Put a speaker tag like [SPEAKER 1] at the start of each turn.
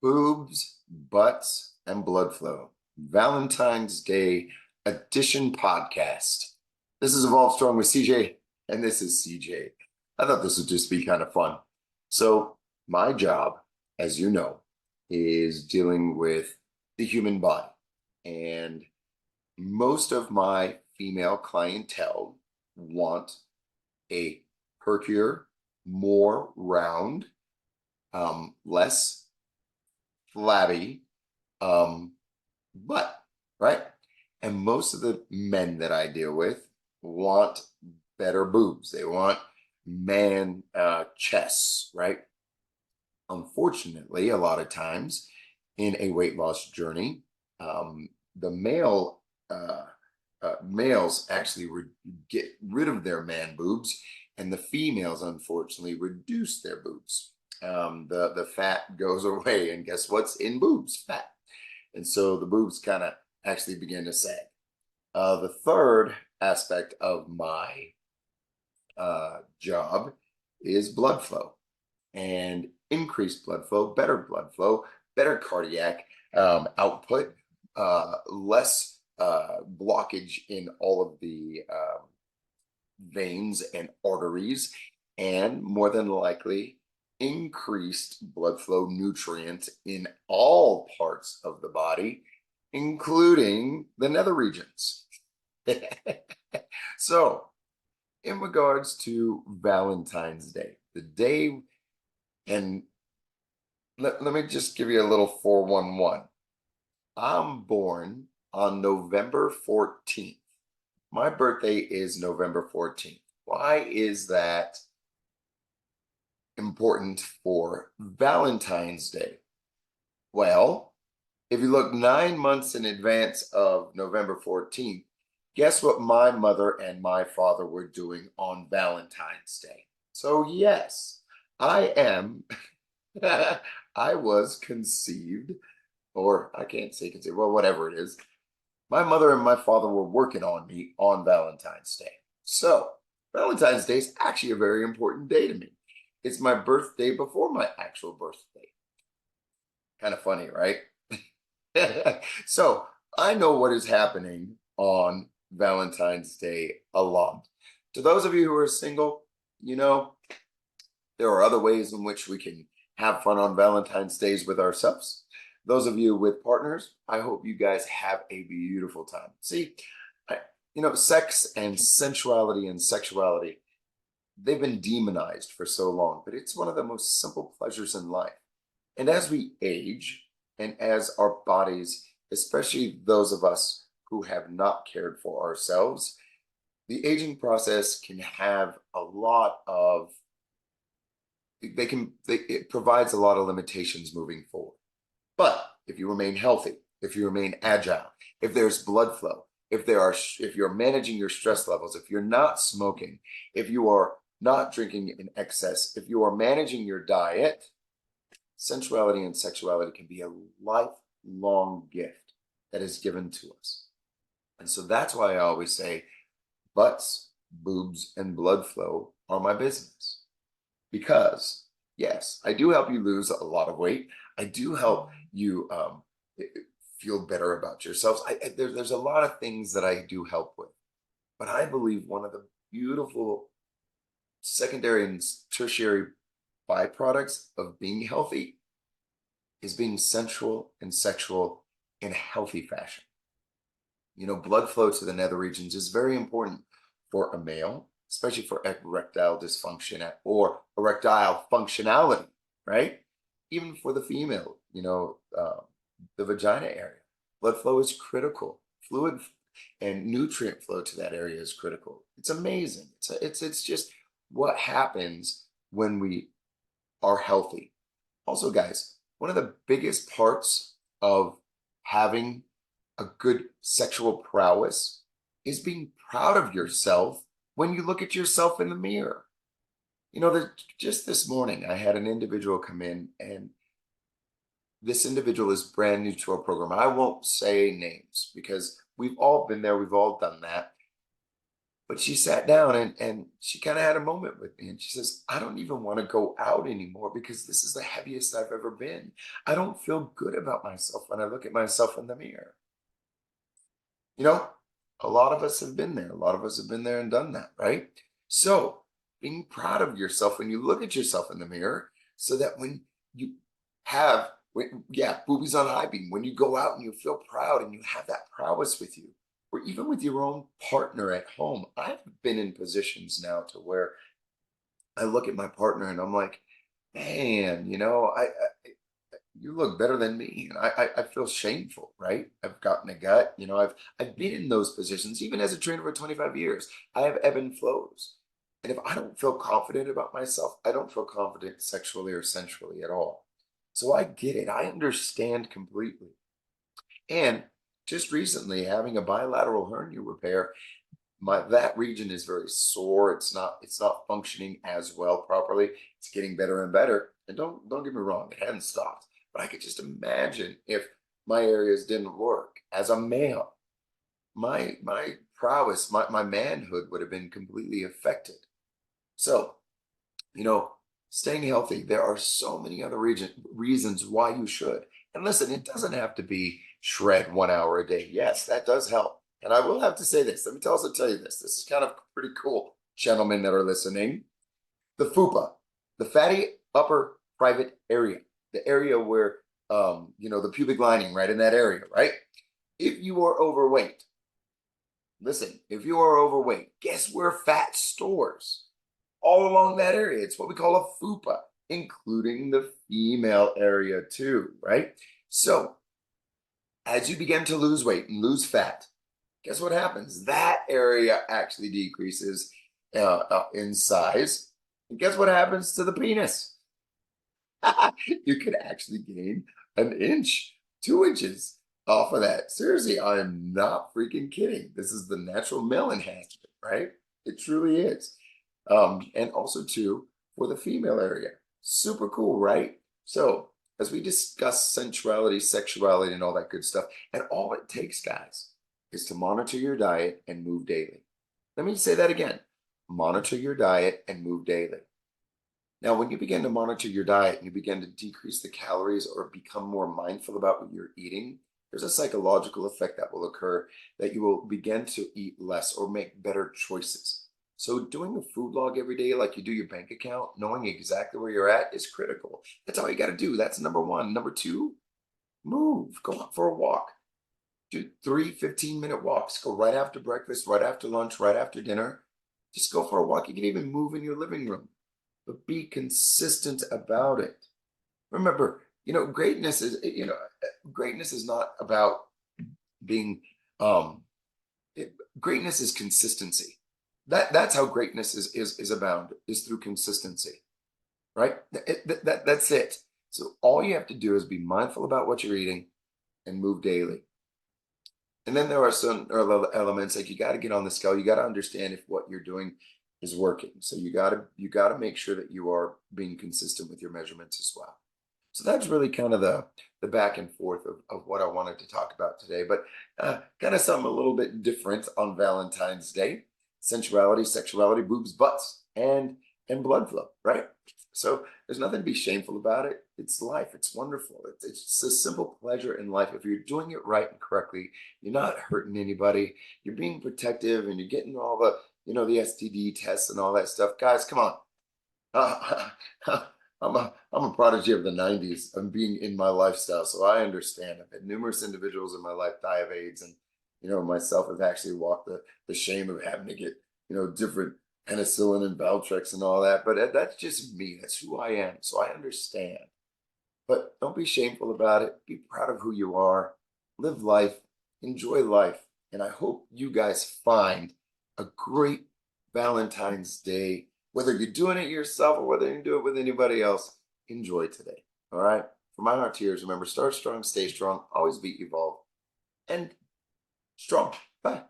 [SPEAKER 1] Boobs, Butts, and Blood Flow, Valentine's Day Edition podcast. This is Evolve Strong with CJ, and this is CJ. I thought this would just be kind of fun. So, my job, as you know, is dealing with the human body. And most of my female clientele want a perkier, more round, less flabby butt, right? And most of the men that I deal with want better boobs. They want man chests, right? Unfortunately, a lot of times in a weight loss journey, the males actually get rid of their man boobs, and the females unfortunately reduce their boobs. The fat goes away, and guess what's in boobs? Fat. And so the boobs kind of actually begin to sag. The third aspect of my job is blood flow, and increased blood flow, better cardiac output, less blockage in all of the veins and arteries, and more than likely increased blood flow nutrients in all parts of the body, including the nether regions. So, in regards to Valentine's Day, the day, and let me just give you a little 411. I'm born on November 14th. My birthday is November 14th. Why is that important for Valentine's Day? Well, if you look 9 months in advance of November 14th, guess what my mother and my father were doing on Valentine's Day? So yes, I am, I was conceived, or I can't say conceived, well, whatever it is. My mother and my father were working on me on Valentine's Day. So Valentine's Day is actually a very important day to me. It's my birthday before my actual birthday. Kind of funny, right? So I know what is happening on Valentine's Day a lot. To those of you who are single, there are other ways in which we can have fun on Valentine's Days with ourselves. Those of you with partners, I hope you guys have a beautiful time. See, sex and sensuality and sexuality, they've been demonized for so long, but it's one of the most simple pleasures in life. And as we age, and as our bodies, especially those of us who have not cared for ourselves, the aging process can have a lot of, it provides a lot of limitations moving forward. But if you remain healthy, if you remain agile, if there's blood flow, if you're managing your stress levels, if you're not smoking, if you are not drinking in excess, if you are managing your diet, sensuality and sexuality can be a lifelong gift that is given to us. And so that's why I always say butts, boobs, and blood flow are my business. Because yes, I do help you lose a lot of weight. I do help you feel better about yourselves. There's a lot of things that I do help with. But I believe one of the beautiful secondary and tertiary byproducts of being healthy is being sensual and sexual in a healthy fashion. Blood flow to the nether regions is very important for a male, especially for erectile dysfunction or erectile functionality, right? Even for the female, the vagina area. Blood flow is critical. Fluid and nutrient flow to that area is critical. It's amazing. It's just what happens when we are healthy. Also, guys, one of the biggest parts of having a good sexual prowess is being proud of yourself when you look at yourself in the mirror. Just this morning, I had an individual come in, and this individual is brand new to our program. I won't say names because we've all been there. We've all done that. But she sat down and she kind of had a moment with me and she says, I don't even want to go out anymore because this is the heaviest I've ever been. I don't feel good about myself when I look at myself in the mirror. You know, a lot of us have been there. A lot of us have been there and done that, right? So being proud of yourself when you look at yourself in the mirror so that when you have, yeah, boobies on high beam, when you go out and you feel proud and you have that prowess with you, or even with your own partner at home. I've been in positions now to where I look at my partner and I'm like, man, you look better than me, and I feel shameful, right? I've gotten a gut, I've been in those positions, even as a trainer for 25 years. I have ebb and flows. And if I don't feel confident about myself, I don't feel confident sexually or sensually at all. So I get it. I understand completely. And just recently, having a bilateral hernia repair, my that region is very sore. It's not functioning as well properly. It's getting better and better. And don't get me wrong, it hadn't stopped. But I could just imagine if my areas didn't work as a male, my prowess, my manhood would have been completely affected. So, you know, staying healthy, there are so many other reasons why you should. And listen, it doesn't have to be shred 1 hour a day. Yes, that does help. And I will have to say this. Let me also tell you this. This is kind of pretty cool, gentlemen that are listening. The FUPA, the fatty upper private area, the area where, the pubic lining, right in that area, right? If you are overweight, listen, if you are overweight, guess where fat stores? All along that area. It's what we call a FUPA, including the female area too, right? So as you begin to lose weight and lose fat, guess what happens? That area actually decreases in size. And guess what happens to the penis? You could actually gain an inch, 2 inches off of that. Seriously, I am not freaking kidding. This is the natural male enhancement, right? It truly is. And also too for the female area. Super cool, right? So as we discuss sensuality, sexuality, and all that good stuff, and all it takes, guys, is to monitor your diet and move daily. Let me say that again. Monitor your diet and move daily. Now, when you begin to monitor your diet and you begin to decrease the calories or become more mindful about what you're eating, there's a psychological effect that will occur that you will begin to eat less or make better choices. So, doing a food log every day, like you do your bank account, knowing exactly where you're at is critical. That's all you got to do. That's number one. Number two, move, go out for a walk. Do 3 15-minute walks. Go right after breakfast, right after lunch, right after dinner. Just go for a walk. You can even move in your living room, but be consistent about it. Remember, greatness is not about being greatness is consistency. That's how greatness is abound, is through consistency, right? That's it. So all you have to do is be mindful about what you're eating and move daily. And then there are some elements like you got to get on the scale. You got to understand if what you're doing is working. So you got to make sure that you are being consistent with your measurements as well. So that's really kind of the back and forth of what I wanted to talk about today, but kind of something a little bit different on Valentine's Day: sensuality, sexuality, boobs, butts, and blood flow, right? So there's nothing to be shameful about it. It's life. It's wonderful. It's just a simple pleasure in life. If you're doing it right and correctly, you're not hurting anybody. You're being protective, and you're getting all the STD tests and all that stuff. Guys, come on. Uh, I'm a prodigy of the 90s of being in my lifestyle, so I understand. I've had numerous individuals in my life die of AIDS, and myself have actually walked the shame of having to get different penicillin and Valtrex and all that. But that's just me. That's who I am. So I understand. But don't be shameful about it. Be proud of who you are. Live life. Enjoy life. And I hope you guys find a great Valentine's Day. Whether you're doing it yourself or whether you do it with anybody else, enjoy today. All right? From my heart to yours, remember, start strong, stay strong, always be evolved, and strong. Bye.